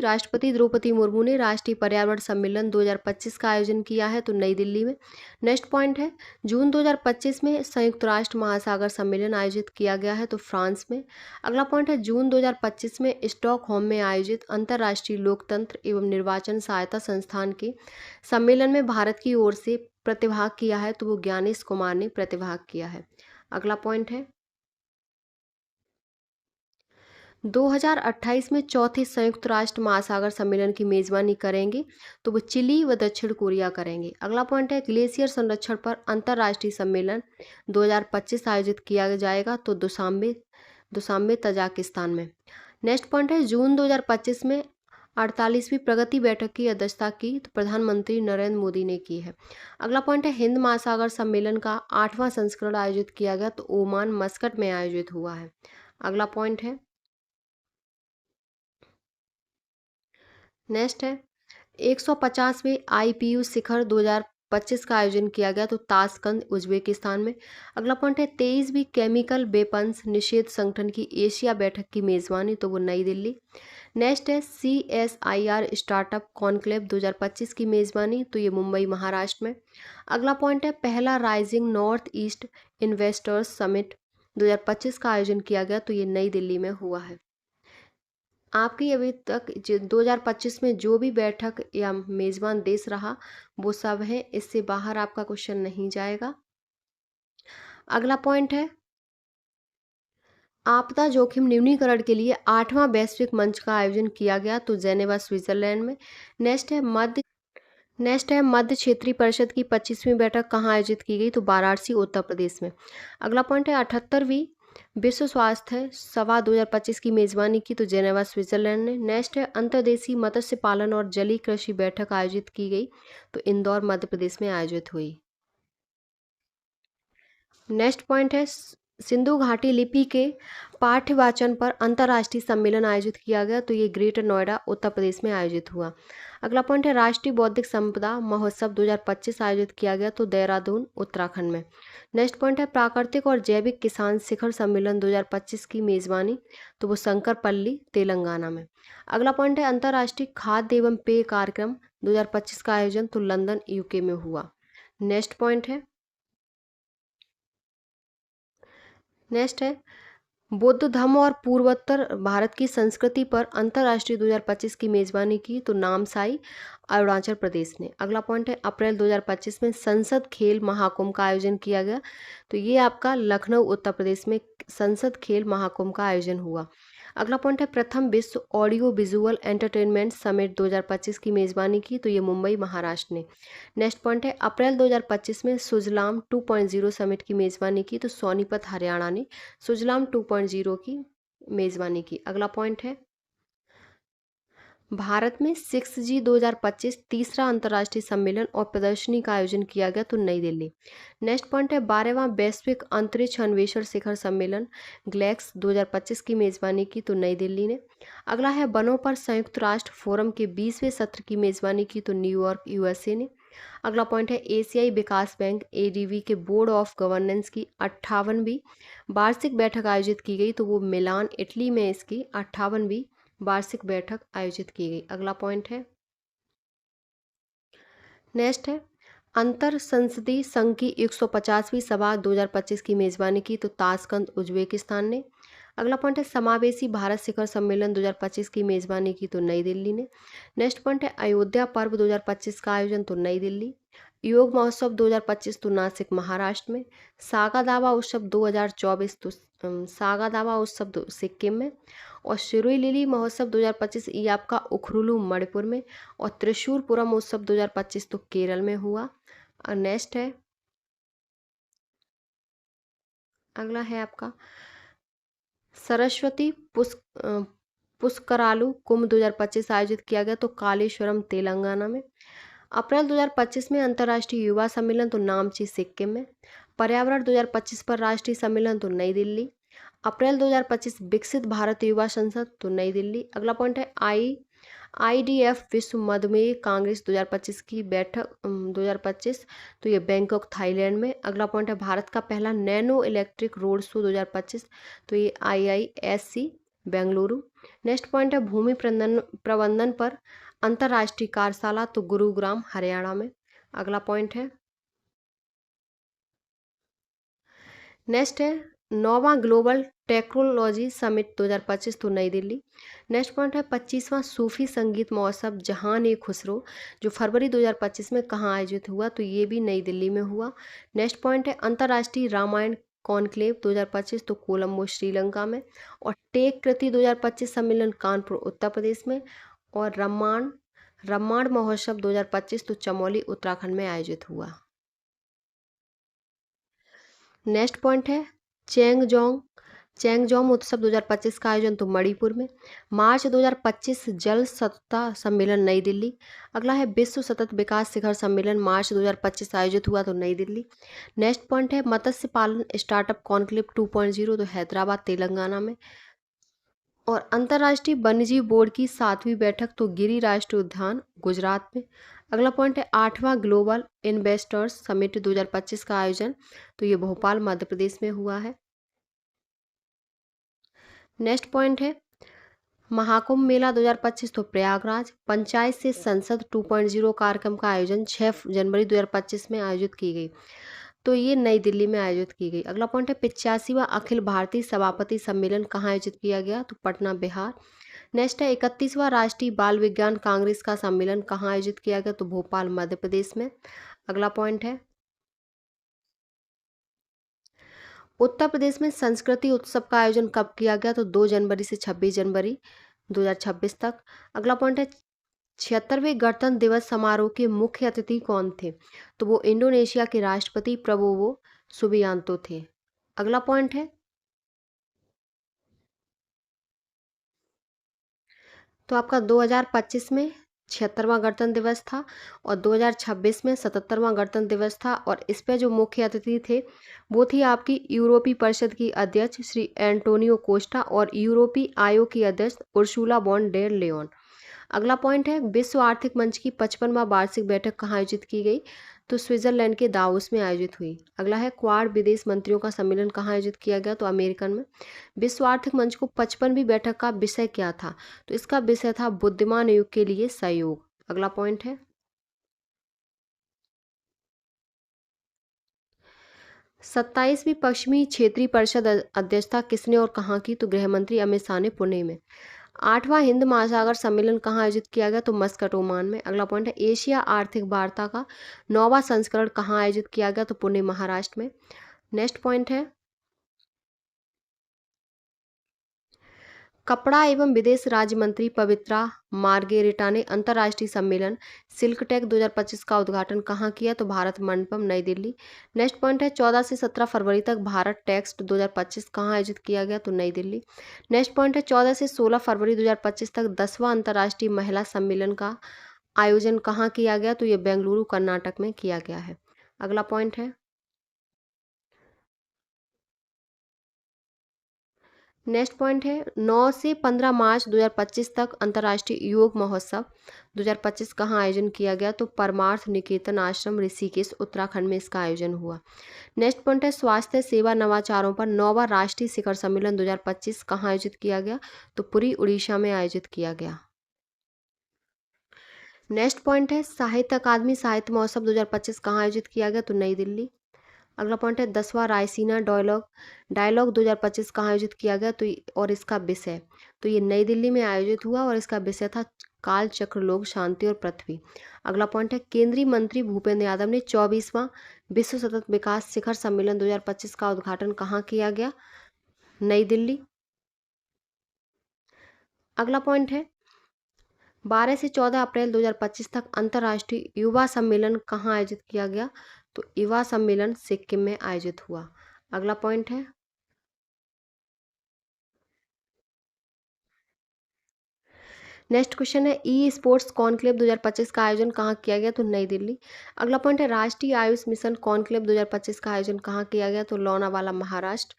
राष्ट्रपति द्रौपदी मुर्मू ने राष्ट्रीय पर्यावरण सम्मेलन 2025 का आयोजन किया है तो नई दिल्ली में। नेक्स्ट पॉइंट है जून 2025 में संयुक्त राष्ट्र महासागर सम्मेलन आयोजित किया गया है तो फ्रांस में। अगला पॉइंट है जून 2025 में स्टॉकहोम में आयोजित अंतर्राष्ट्रीय लोकतंत्र एवं निर्वाचन सहायता संस्थान के सम्मेलन में भारत की ओर से प्रतिभाग किया है तो वो ज्ञानेश कुमार ने प्रतिभाग किया है। अगला पॉइंट है 2028 में चौथे संयुक्त राष्ट्र महासागर सम्मेलन की मेजबानी करेंगे तो वो चिली व दक्षिण कोरिया करेंगे। अगला पॉइंट है ग्लेशियर संरक्षण पर अंतर्राष्ट्रीय सम्मेलन 2025 आयोजित किया जाएगा तो दुशांबे तजाकिस्तान में। नेक्स्ट पॉइंट है जून 2025 में 48वीं प्रगति बैठक की अध्यक्षता की तो प्रधानमंत्री नरेंद्र मोदी ने की है। अगला पॉइंट है हिंद महासागर सम्मेलन का 8वां संस्करण आयोजित किया गया तो ओमान मस्कट में आयोजित हुआ है। अगला पॉइंट है नेक्स्ट है 150वें IPU शिखर 2025 का आयोजन किया गया तो ताशकंद उज्बेकिस्तान में। अगला पॉइंट है 23वीं केमिकल वेपन्स निषेध संगठन की एशिया बैठक की मेज़बानी तो वो नई दिल्ली। नेक्स्ट है CSIR स्टार्टअप कॉन्क्लेव 2025 की मेज़बानी तो ये मुंबई महाराष्ट्र में। अगला पॉइंट है पहला rising north east investors summit 2025 का आयोजन किया गया तो ये नई दिल्ली में हुआ है। आपकी अभी तक 2025 में जो भी बैठक या मेज़बान देश रहा वो सब है, इससे बाहर आपका क्वेश्चन नहीं जाएगा। अगला पॉइंट है आपदा जोखिम न्यूनीकरण के लिए 8वां वैश्विक मंच का आयोजन किया गया तो जेनेवा स्विट्जरलैंड में। नेक्स्ट है नेक्स्ट है मध्य क्षेत्रीय परिषद की 25वीं बैठक कहाँ आयोजित की गई? तो वाराणसी उत्तर प्रदेश में। अगला पॉइंट है 78वीं विश्व स्वास्थ्य सभा 2025 की मेजबानी की तो जेनेवा स्विट्जरलैंड ने। नेक्स्ट है अंतर्देशीय मत्स्य पालन और जलीय कृषि बैठक आयोजित की गई तो इंदौर मध्य प्रदेश में आयोजित हुई। नेक्स्ट पॉइंट है सिंधु घाटी लिपि के पाठ्यवाचन पर अंतर्राष्ट्रीय सम्मेलन आयोजित किया गया तो ये ग्रेटर नोएडा उत्तर प्रदेश में आयोजित हुआ। अगला पॉइंट है राष्ट्रीय बौद्धिक संपदा महोत्सव 2025 आयोजित किया गया तो देहरादून उत्तराखंड में। नेक्स्ट पॉइंट है प्राकृतिक और जैविक किसान शिखर सम्मेलन 2025 की मेजबानी तो वो शंकरपल्ली तेलंगाना में। अगला पॉइंट है अंतर्राष्ट्रीय खाद्य एवं पेय कार्यक्रम 2025 का आयोजन तो लंदन यूके में हुआ। नेक्स्ट है बौद्ध धर्म और पूर्वोत्तर भारत की संस्कृति पर अंतर्राष्ट्रीय 2025 की मेजबानी की तो नामसाई अरुणाचल प्रदेश ने। अगला पॉइंट है अप्रैल 2025 में संसद खेल महाकुंभ का आयोजन किया गया तो ये आपका लखनऊ उत्तर प्रदेश में संसद खेल महाकुंभ का आयोजन हुआ। अगला पॉइंट है प्रथम विश्व ऑडियो विजुअल एंटरटेनमेंट समिट 2025 की मेजबानी की तो ये मुंबई महाराष्ट्र ने। नेक्स्ट पॉइंट है अप्रैल 2025 में सुजलाम 2.0 समिट की मेजबानी की तो सोनीपत हरियाणा ने सुजलाम 2.0 की मेजबानी की। अगला पॉइंट है भारत में 6G 2025 तीसरा अंतर्राष्ट्रीय सम्मेलन और प्रदर्शनी का आयोजन किया गया तो नई दिल्ली। नेक्स्ट पॉइंट है 12वां वैश्विक अंतरिक्ष अन्वेषण शिखर सम्मेलन ग्लेक्स 2025 की मेजबानी की तो नई दिल्ली ने। अगला है वनों पर संयुक्त राष्ट्र फोरम के 20वें सत्र की मेजबानी की तो न्यूयॉर्क यूएसए ने। अगला पॉइंट है एशियाई विकास बैंक एडीबी के बोर्ड ऑफ गवर्नेंस की 58वीं वार्षिक बैठक आयोजित की गई तो वो मिलान इटली में इसकी 58वीं वार्षिक बैठक आयोजित की गई। अगला पॉइंट है नेक्स्ट है अंतर संसदीय संघ की 150वीं सभा 2025 की मेजबानी की तो ताशकंद उज्बेकिस्तान ने। अगला पॉइंट है समावेशी भारत शिखर सम्मेलन 2025 की मेजबानी की तो नई दिल्ली ने। नेक्स्ट पॉइंट है अयोध्या पर्व 2025 का आयोजन तो नई दिल्ली। योग महोत्सव 2025 तो नासिक महाराष्ट्र में। सागा दावा उत्सव 2024 तो सागा दावा उत्सव सिक्किम में। और शिरुई लिली महोत्सव 2025 ये आपका उखरुलु मणिपुर में। और त्रिशूरपुरम उत्सव 2025 तो केरल में हुआ। और नेक्स्ट है अगला है आपका सरस्वती पुष्करालु कुंभ 2025 आयोजित किया गया तो कालेश्वरम तेलंगाना में। अप्रैल 2025 में अंतर्राष्ट्रीय युवा सम्मेलन तो नामची सिक्किम में। पर्यावरण 2025 पर राष्ट्रीय सम्मेलन तो नई दिल्ली। अप्रैल 2025 विकसित भारत युवा संसद तो नई दिल्ली। अगला पॉइंट है आईडीएफ विश्व मधुमेह कांग्रेस 2025 की बैठक 2025 तो ये बैंकॉक थाईलैंड में। अगला पॉइंट है भारत का पहला नैनो इलेक्ट्रिक रोड शो 2025 तो ये IISC बेंगलुरु। नेक्स्ट पॉइंट है भूमि प्रबंधन पर अंतर्राष्ट्रीय कार्यशाला तो गुरुग्राम हरियाणा में। अगला पॉइंट है नेक्स्ट है 9वां ग्लोबल टेक्नोलॉजी समिट 2025 तो नई दिल्ली। नेक्स्ट पॉइंट है 25वां सूफी संगीत महोत्सव जहान ए खुसरो जो फरवरी 2025 में कहाँ आयोजित हुआ तो ये भी नई दिल्ली में हुआ। नेक्स्ट पॉइंट है अंतर्राष्ट्रीय रामायण कॉन्क्लेव 2025 तो कोलंबो श्रीलंका में। और टेक कृति 2025 सम्मेलन कानपुर उत्तर प्रदेश में। और रम्माण महोत्सव 2025 तो चमोली उत्तराखंड में आयोजित हुआ। नेक्स्ट पॉइंट है चेंगजोंग उत्सव 2025 का आयोजन तो मणिपुर में। मार्च 2025 जल सत्ता सम्मेलन नई दिल्ली। अगला है विश्व सतत विकास शिखर सम्मेलन मार्च 2025 आयोजित हुआ तो नई दिल्ली। नेक्स्ट पॉइंट है मत्स्य पालन स्टार्टअप कॉन्क्लेव 2.0 तो हैदराबाद तेलंगाना में। और अंतर्राष्ट्रीय वन्यजीव बोर्ड की 7वीं बैठक तो गिरी राष्ट्रीय उद्यान गुजरात में। अगला पॉइंट है 8वां ग्लोबल इन्वेस्टर्स समिट 2025 का आयोजन तो ये भोपाल मध्य प्रदेश में हुआ है। नेक्स्ट पॉइंट है महाकुंभ मेला 2025 तो प्रयागराज। पंचायत से संसद 2.0 कार्यक्रम का आयोजन 6 जनवरी 2025 में आयोजित की गई तो ये नई दिल्ली में आयोजित की गई। अगला पॉइंट है 85वां अखिल भारतीय सभापति सम्मेलन कहाँ आयोजित किया गया तो पटना बिहार। नेक्स्ट है 31वां राष्ट्रीय बाल विज्ञान कांग्रेस का सम्मेलन कहाँ आयोजित किया गया तो भोपाल मध्य प्रदेश में। अगला पॉइंट है उत्तर प्रदेश में संस्कृति उत्सव का आयोजन कब किया गया तो 2 जनवरी से 26 जनवरी 2026 तक। अगला पॉइंट है 76वें गणतंत्र दिवस समारोह के मुख्य अतिथि कौन थे? तो वो इंडोनेशिया के राष्ट्रपति प्रबोवो सुबियांतो थे। अगला पॉइंट है, तो आपका 2025 में 76वां गणतंत्र दिवस था और 2026 में 77वां गणतंत्र दिवस था, और इस पे जो मुख्य अतिथि थे वो थी आपकी यूरोपीय परिषद की अध्यक्ष श्री एंटोनियो कोस्टा और यूरोपीय आयोग की अध्यक्ष उर्सुला वॉन डेर लेयन। अगला पॉइंट है, विश्व आर्थिक मंच की 55वां वार्षिक बैठक कहाँ आयोजित की गई? तो स्विट्जरलैंड के दावोस में आयोजित हुई। अगला है, क्वाड विदेश मंत्रियों का सम्मेलन कहाँ आयोजित किया गया? तो अमेरिकन में। विश्व आर्थिक मंच को 55वीं बैठक का विषय क्या था? तो इसका विषय था बुद्धिमान युग के लिए सहयोग। अगला पॉइंट है, 27वीं पश्चिमी क्षेत्रीय परिषद अध्यक्षता किसने और कहाँ की? तो गृह मंत्री अमित शाह ने पुणे में। 8वां हिंद महासागर सम्मेलन कहाँ आयोजित किया गया? तो मस्कट ओमान में। अगला पॉइंट है, एशिया आर्थिक वार्ता का 9वां संस्करण कहाँ आयोजित किया गया? तो पुणे महाराष्ट्र में। नेक्स्ट पॉइंट है, कपड़ा एवं विदेश राज्य मंत्री पवित्रा मार्गेरिटा ने अंतर्राष्ट्रीय सम्मेलन सिल्क टेक 2025 का उद्घाटन कहाँ किया? तो भारत मंडपम, नई दिल्ली। नेक्स्ट पॉइंट है, 14 से 17 फरवरी तक भारत टेक्स्ट 2025 कहाँ आयोजित किया गया? तो नई दिल्ली। नेक्स्ट पॉइंट है, 14 से 16 फरवरी 2025 तक 10वां अंतर्राष्ट्रीय महिला सम्मेलन का आयोजन कहाँ किया गया? तो ये बेंगलुरु कर्नाटक में किया गया है। अगला पॉइंट है, नेक्स्ट पॉइंट है, 9 से 15 मार्च 2025 तक अंतर्राष्ट्रीय योग महोत्सव 2025 कहाँ आयोजन किया गया? तो परमार्थ निकेतन आश्रम, ऋषिकेश, उत्तराखंड में इसका आयोजन हुआ। नेक्स्ट पॉइंट है, स्वास्थ्य सेवा नवाचारों पर 9वां राष्ट्रीय शिखर सम्मेलन 2025 कहाँ आयोजित किया गया? तो पुरी, उड़ीसा में आयोजित किया गया। नेक्स्ट पॉइंट है, साहित्य अकादमी साहित्य महोत्सव 2025 कहाँ आयोजित किया गया? तो नई दिल्ली। अगला पॉइंट है, 10वां रायसीना डायलॉग डायलॉग 2025 कहाँ आयोजित किया गया? तो और इसका विषय, तो ये नई दिल्ली में आयोजित हुआ और इसका विषय था काल चक्र, लोक, शांति और पृथ्वी। अगला पॉइंट है, केंद्रीय मंत्री भूपेंद्र यादव ने 24वां विश्व सतत विकास शिखर सम्मेलन 2025 का उद्घाटन कहाँ किया गया? नई दिल्ली। अगला पॉइंट है, 12 से 14 अप्रैल 2025 तक अंतर्राष्ट्रीय युवा सम्मेलन कहाँ आयोजित किया गया? तो युवा सम्मेलन सिक्किम में आयोजित हुआ। अगला पॉइंट है, नेक्स्ट क्वेश्चन है, ई स्पोर्ट्स कॉन्क्लेव 2025 का आयोजन कहाँ किया गया? तो नई दिल्ली। अगला पॉइंट है, राष्ट्रीय आयुष मिशन कॉन्क्लेव 2025 का आयोजन कहाँ किया गया? तो लोनावाला, महाराष्ट्र।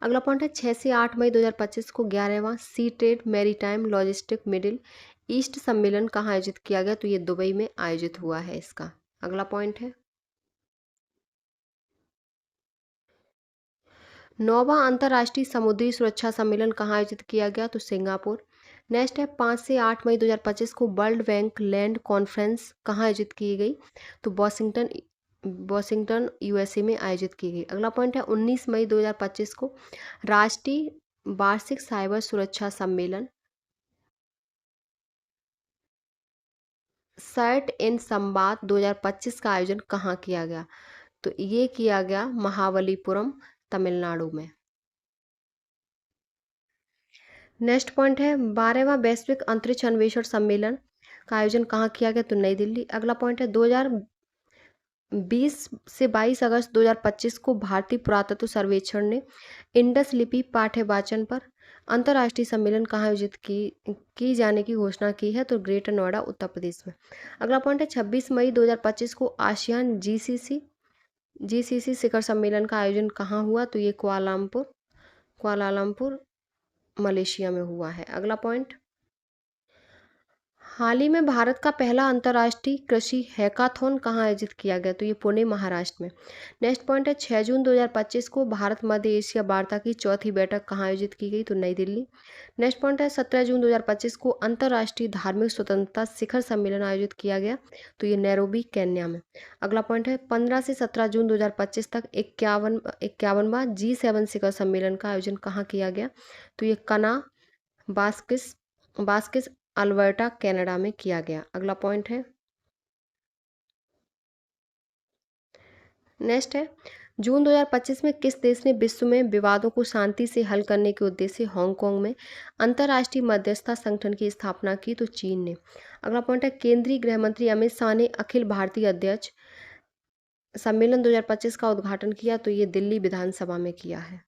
अगला पॉइंट है, 6 से 8 मई 2025 को 11वां sea trade maritime logistic middle east सम्मेलन कहाँ आयोजित किया गया? तो ये दुबई में आयोजित हुआ है इसका। अगला पॉइंट है, 9वां अंतर्राष्ट्रीय समुद्री सुरक्षा सम्मेलन कहाँ आयोजित किया गया? तो सिंगापुर। नेक्स्ट है, 5 से 8 मई 2025 को वर्ल्ड बैंक लैंड कॉन्फ्रेंस कहाँ आयोजित की गई? तो वॉशिंगटन वॉशिंगटन यूएसए में आयोजित की गई। अगला पॉइंट है, 19 मई 2025 को राष्ट्रीय वार्षिक साइबर सुरक्षा सम्मेलन सर्ट इन संवाद 2025 का आयोजन कहाँ किया गया? तो ये किया गया महाबलीपुरम, तमिलनाडु में। नेक्स्ट पॉइंट है, 12वां वैश्विक अंतरिक्ष अन्वेषण सम्मेलन का आयोजन कहाँ किया गया? तो नई दिल्ली। अगला पॉइंट है, 2020 से 22 अगस्त 2025 को भारतीय पुरातत्व सर्वेक्षण ने इंडस लिपि पाठ्यवाचन पर अंतर्राष्ट्रीय सम्मेलन कहाँ आयोजित की जाने की घोषणा की है? तो ग्रेटर नोएडा, उत्तर प्रदेश में। अगला पॉइंट है, 26 मई 2025 को आसियान जीसीसी शिखर सम्मेलन का आयोजन कहाँ हुआ? तो ये कुआलालंपुर मलेशिया में हुआ है। अगला पॉइंट, हाल ही में भारत का पहला अंतर्राष्ट्रीय कृषि हैकाथॉन कहाँ आयोजित किया गया? तो ये पुणे, महाराष्ट्र में। नेक्स्ट पॉइंट है, 6 जून 2025 को भारत मध्य एशिया वार्ता की चौथी बैठक कहाँ आयोजित की गई? तो नई दिल्ली। नेक्स्ट पॉइंट है, 17 जून 2025 को अंतर्राष्ट्रीय धार्मिक स्वतंत्रता शिखर सम्मेलन आयोजित किया गया? तो ये नैरोबी, केन्या में। अगला पॉइंट है, 15 से 17 जून 2025 तक 51वां G7 शिखर सम्मेलन का आयोजन कहाँ किया गया? तो ये कना बास्किस बास्किस अल्बर्टा, कनाडा में किया गया। अगला पॉइंट है, नेक्स्ट है, जून 2025 में किस देश ने विश्व में विवादों को शांति से हल करने के उद्देश्य से हांगकांग में अंतर्राष्ट्रीय मध्यस्थता संगठन की स्थापना की? तो चीन ने। अगला पॉइंट है, केंद्रीय गृह मंत्री अमित शाह ने अखिल भारतीय अध्यक्ष सम्मेलन 2025 का उद्घाटन किया? तो ये दिल्ली विधानसभा में किया है।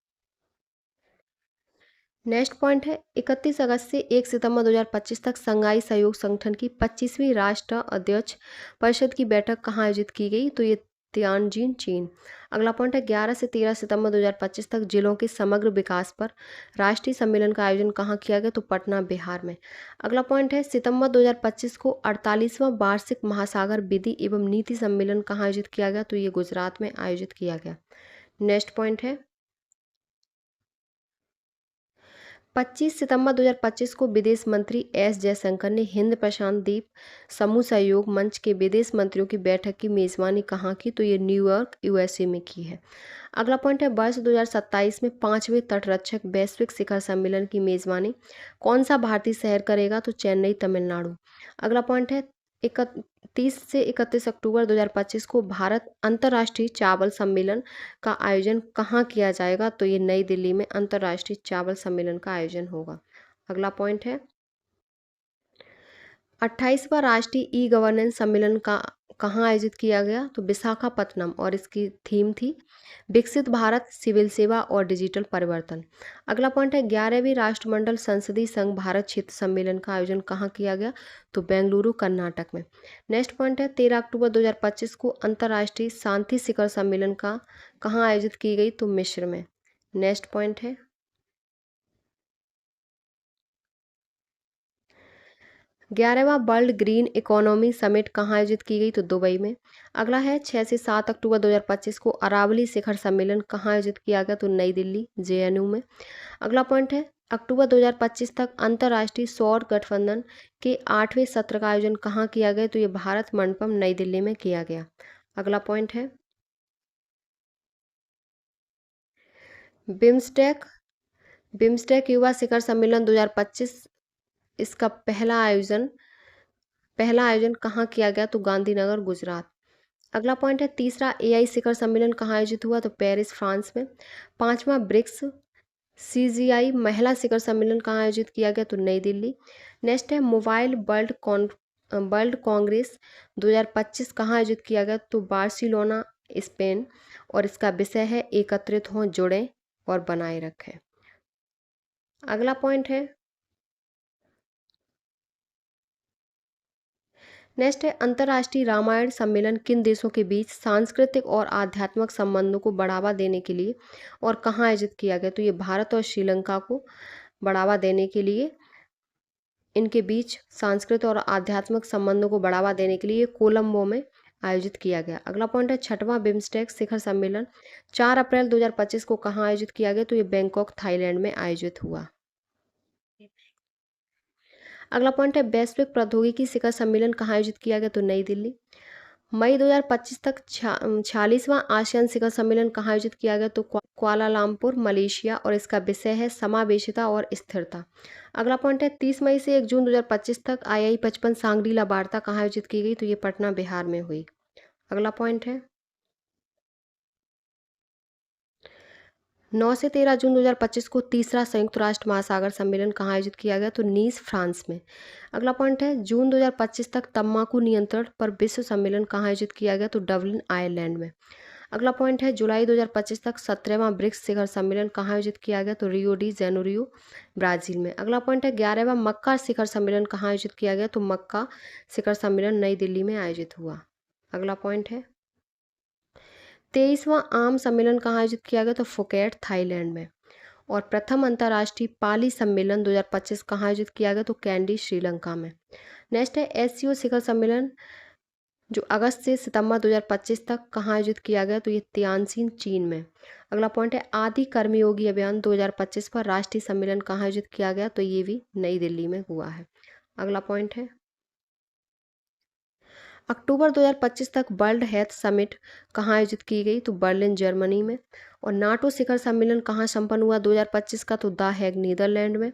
नेक्स्ट पॉइंट है, 31 अगस्त से 1 सितंबर 2025 तक संघाई सहयोग संगठन की 25वीं राष्ट्र अध्यक्ष परिषद की बैठक कहाँ आयोजित की गई? तो ये तियानजिन, चीन। अगला पॉइंट है, 11 से 13 सितंबर 2025 तक जिलों के समग्र विकास पर राष्ट्रीय सम्मेलन का आयोजन कहाँ किया गया? तो पटना, बिहार में। अगला पॉइंट है, सितंबर 2025 को 48वां वार्षिक महासागर विधि एवं नीति सम्मेलन कहाँ आयोजित किया गया? तो ये गुजरात में आयोजित किया गया। नेक्स्ट पॉइंट है, 25 सितंबर 2025 को विदेश मंत्री एस जयशंकर ने हिंद प्रशांत द्वीप समूह सहयोग मंच के विदेश मंत्रियों की बैठक की मेजबानी कहाँ की? तो ये न्यूयॉर्क, यूएसए में की है। अगला पॉइंट है, वर्ष 2027 में 5वें तटरक्षक वैश्विक शिखर सम्मेलन की मेजबानी कौन सा भारतीय शहर करेगा? तो चेन्नई, तमिलनाडु। अगला पॉइंट है, 31 से 31 अक्टूबर 2025 को भारत अंतर्राष्ट्रीय चावल सम्मेलन का आयोजन कहाँ किया जाएगा? तो ये नई दिल्ली में अंतर्राष्ट्रीय चावल सम्मेलन का आयोजन होगा। अगला पॉइंट है, 28वां राष्ट्रीय ई गवर्नेंस सम्मेलन का कहाँ आयोजित किया गया? तो विशाखापत्तनम, और इसकी थीम थी विकसित भारत, सिविल सेवा और डिजिटल परिवर्तन। अगला पॉइंट है, 11वीं राष्ट्रमंडल संसदीय संघ भारत क्षेत्र सम्मेलन का आयोजन कहाँ किया गया? तो बेंगलुरु, कर्नाटक में। नेक्स्ट पॉइंट है, 13 अक्टूबर 2025 को अंतर्राष्ट्रीय शांति शिखर सम्मेलन का कहाँ आयोजित की गई? तो मिस्र में। नेक्स्ट पॉइंट है, 11वां वर्ल्ड ग्रीन इकोनॉमी समिट कहाँ आयोजित की गई? तो दुबई में। अगला है, 6 से 7 अक्टूबर 2025 को अरावली शिखर सम्मेलन कहाँ आयोजित किया गया? तो नई दिल्ली, जेएनयू में। अगला पॉइंट है, अक्टूबर 2025 तक अंतर्राष्ट्रीय सौर गठबंधन के 8वें सत्र का आयोजन कहाँ किया गया? तो ये भारत मंडपम, नई दिल्ली में किया गया। अगला पॉइंट है, बिम्स्टेक बिम्स्टेक युवा शिखर सम्मेलन 2025, इसका पहला आयोजन कहाँ किया गया? तो गांधीनगर, गुजरात। अगला पॉइंट है, तीसरा एआई शिखर सम्मेलन कहाँ आयोजित हुआ? तो पेरिस, फ्रांस में। 5वां ब्रिक्स सीजीआई महिला शिखर सम्मेलन कहाँ आयोजित किया गया? तो नई दिल्ली। नेक्स्ट है, मोबाइल वर्ल्ड कांग्रेस 2025 कहाँ आयोजित किया गया? तो बार्सिलोना, स्पेन, और इसका विषय है एकत्रित हों, जुड़ें और बनाए रखें। अगला पॉइंट है, नेक्स्ट है, अंतर्राष्ट्रीय रामायण सम्मेलन किन देशों के बीच सांस्कृतिक और आध्यात्मिक संबंधों को बढ़ावा देने के लिए और कहाँ आयोजित किया गया? तो ये भारत और श्रीलंका को बढ़ावा देने के लिए, इनके बीच सांस्कृतिक और आध्यात्मिक संबंधों को बढ़ावा देने के लिए कोलंबो में आयोजित किया गया। अगला पॉइंट है, 6वां बिम्स्टेक शिखर सम्मेलन 4 अप्रैल 2025 को कहाँ आयोजित किया गया? तो ये बैंकॉक, थाईलैंड में आयोजित हुआ। अगला पॉइंट है, वैश्विक प्रौद्योगिकी शिखर सम्मेलन कहाँ आयोजित किया गया? तो नई दिल्ली। मई 2025 तक 46वां आसियान शिखर सम्मेलन कहाँ आयोजित किया गया? तो कुआलालंपुर, मलेशिया, और इसका विषय है समावेशिता और स्थिरता। अगला पॉइंट है, 30 मई से 1 जून 2025 तक II-55 सांग्रीला वार्ता कहाँ आयोजित की गई? तो ये पटना, बिहार में हुई। अगला पॉइंट है, 9 से 13 जून 2025 को तीसरा संयुक्त राष्ट्र महासागर सम्मेलन कहाँ आयोजित किया गया? तो नीस, फ्रांस में। अगला पॉइंट है, जून 2025 तक तंबाकू नियंत्रण पर विश्व सम्मेलन कहाँ आयोजित किया गया? तो डबलिन, आयरलैंड में। अगला पॉइंट है, जुलाई 2025 तक 17वां ब्रिक्स शिखर सम्मेलन कहाँ आयोजित किया गया? तो रियो डी जेनेरियो, ब्राजील में। अगला पॉइंट है, 11वां मक्का शिखर सम्मेलन कहाँ आयोजित किया गया? तो मक्का शिखर सम्मेलन नई दिल्ली में आयोजित हुआ। अगला पॉइंट है, 23वां आम सम्मेलन कहाँ आयोजित किया गया? तो फुकेट, थाईलैंड में। और प्रथम अंतर्राष्ट्रीय पाली सम्मेलन 2025 कहाँ आयोजित किया गया? तो कैंडी, श्रीलंका में। नेक्स्ट है, एससीओ शिखर सम्मेलन जो अगस्त से सितंबर 2025 तक कहाँ आयोजित किया गया? तो ये तियानजिन, चीन में। अगला पॉइंट है, आदि कर्मयोगी अभियान 2025 पर राष्ट्रीय सम्मेलन कहाँ आयोजित किया गया? तो ये भी नई दिल्ली में हुआ है। अगला पॉइंट है, अक्टूबर 2025 तक वर्ल्ड हेल्थ समिट कहाँ आयोजित की गई? तो बर्लिन, जर्मनी में। और नाटो शिखर सम्मेलन कहाँ संपन्न हुआ 2025 का? तो द हेग, नीदरलैंड में।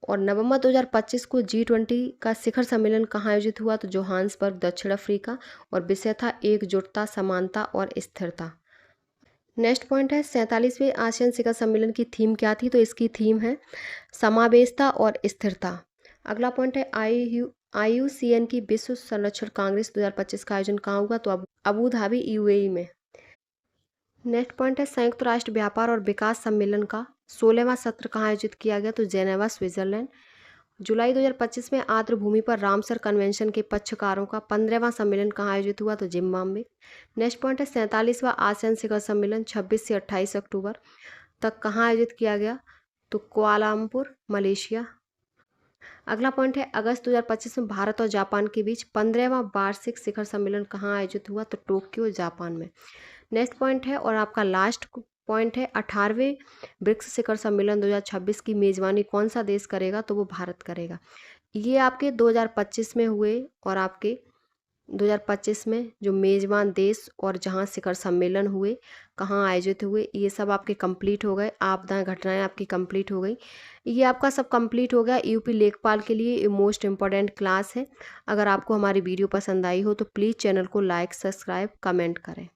और नवंबर 2025 को G20 का शिखर सम्मेलन कहाँ आयोजित हुआ? तो जोहान्सबर्ग, दक्षिण अफ्रीका, और विषय था एकजुटता, समानता और स्थिरता। नेक्स्ट पॉइंट है 47वें आसियान शिखर सम्मेलन की थीम क्या थी? तो इसकी थीम है समावेशता और स्थिरता। अगला पॉइंट है IUCN की विश्व संरक्षण कांग्रेस 2025 का आयोजन कहाँ हुआ? तो अबू धाबी UAE में। नेक्स्ट पॉइंट है संयुक्त राष्ट्र व्यापार और विकास सम्मेलन का 16वां सत्र कहाँ आयोजित किया गया? तो जेनेवा स्विट्जरलैंड। जुलाई 2025 में आर्द्र भूमि पर रामसर कन्वेंशन के पक्षकारों का 15वां सम्मेलन कहाँ आयोजित हुआ? तो जिम्बाब्वे। नेक्स्ट पॉइंट है 47वां आसियान शिखर सम्मेलन 26 से 28 अक्टूबर तक कहाँ आयोजित किया गया? तो कुआलालंपुर मलेशिया। अगला पॉइंट है अगस्त 2025 में भारत और जापान के बीच 15वां वार्षिक शिखर सम्मेलन कहाँ आयोजित हुआ? तो टोक्यो जापान में। नेक्स्ट पॉइंट है और आपका लास्ट पॉइंट है 18वें ब्रिक्स शिखर सम्मेलन 2026 की मेज़बानी कौन सा देश करेगा? तो वो भारत करेगा। ये आपके 2025 में हुए और आपके 2025 में जो मेज़बान देश और जहाँ शिखर सम्मेलन हुए, कहाँ आयोजित हुए, ये सब आपके कंप्लीट हो गए। आपदाएं घटनाएं आपकी कंप्लीट हो गई। ये आपका सब कंप्लीट हो गया। यूपी लेखपाल के लिए ये मोस्ट इम्पॉर्टेंट क्लास है। अगर आपको हमारी वीडियो पसंद आई हो तो प्लीज़ चैनल को लाइक, सब्सक्राइब, कमेंट करें।